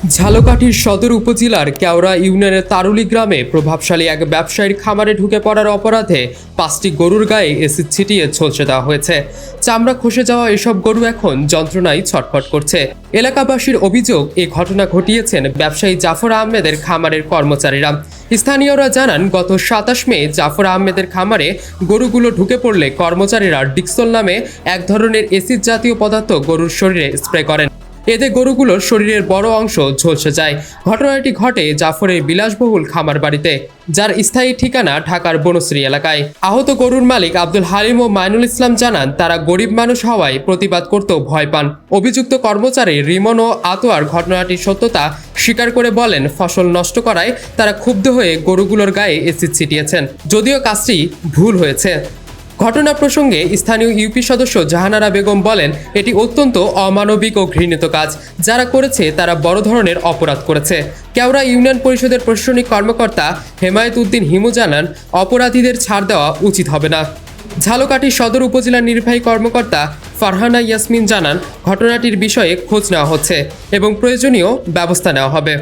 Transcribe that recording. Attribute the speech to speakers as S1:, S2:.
S1: ঝালকাঠির সদর উপজেলার কেওড়া ইউনিয়নের তারুলি গ্রামে প্রভাবশালী এক ব্যবসায়ীর খামারে ঢুকে পড়ার অপরাধে 5টি গরুর গায়ে এসিড ছিটিয়ে ঝলসে দেওয়া হয়েছে। চামড়া খসে যাওয়া এসব গরু এখন যন্ত্রণায় ছটফট করছে। এলাকাবাসীর অভিযোগ, এই ঘটনা ঘটিয়েছেন ব্যবসায়ী জাফর আহমেদের খামারের কর্মচারীরা। স্থানীয়রা জানান, গত 27 মে জাফর আহমেদের খামারে গরুগুলো ঢুকে পড়লে কর্মচারীরা ডিক্সল নামে এক ধরনের এসিড জাতীয় পদার্থ গরুর শরীরে স্প্রে করেন। এতে গরুগুলোর শরীরের বড় অংশ ঝলসে যায়। ঘটনাটি ঘটে জাফরের বিলাসবহুল খামার বাড়িতে, যার স্থায়ী ঠিকানা ঢাকার বনশ্রী এলাকায়। আহত গরুর মালিক আব্দুল হালিম ও মাইনুল ইসলাম জানান, তারা গরিব মানুষ হওয়ায় প্রতিবাদ করতেও ভয় পান। অভিযুক্ত কর্মচারী রিমন ও আতোয়ার ঘটনাটির সত্যতা স্বীকার করে বলেন, ফসল নষ্ট করায় তারা ক্ষুব্ধ হয়ে গরুগুলোর গায়ে এসিড ছিটিয়েছেন, যদিও কাজটি ভুল হয়েছে। ঘটনা প্রসঙ্গে স্থানীয় ইউপি সদস্য জাহানারা বেগম বলেন, এটি অত্যন্ত অমানবিক ও ঘৃণিত কাজ। যারা করেছে তারা বড় ধরনের অপরাধ করেছে। কেওড়া ইউনিয়ন পরিষদের প্রশাসনিক কর্মকর্তা হেমায়েত উদ্দিন হিমু জানান, অপরাধীদের ছাড় দেওয়া উচিত হবে না। ঝালকাঠি সদর উপজেলার নির্বাহী কর্মকর্তা ফারহানা ইয়াসমিন জানান, ঘটনাটির বিষয়ে খোঁজ নেওয়া হচ্ছে এবং প্রয়োজনীয় ব্যবস্থা নেওয়া হবে।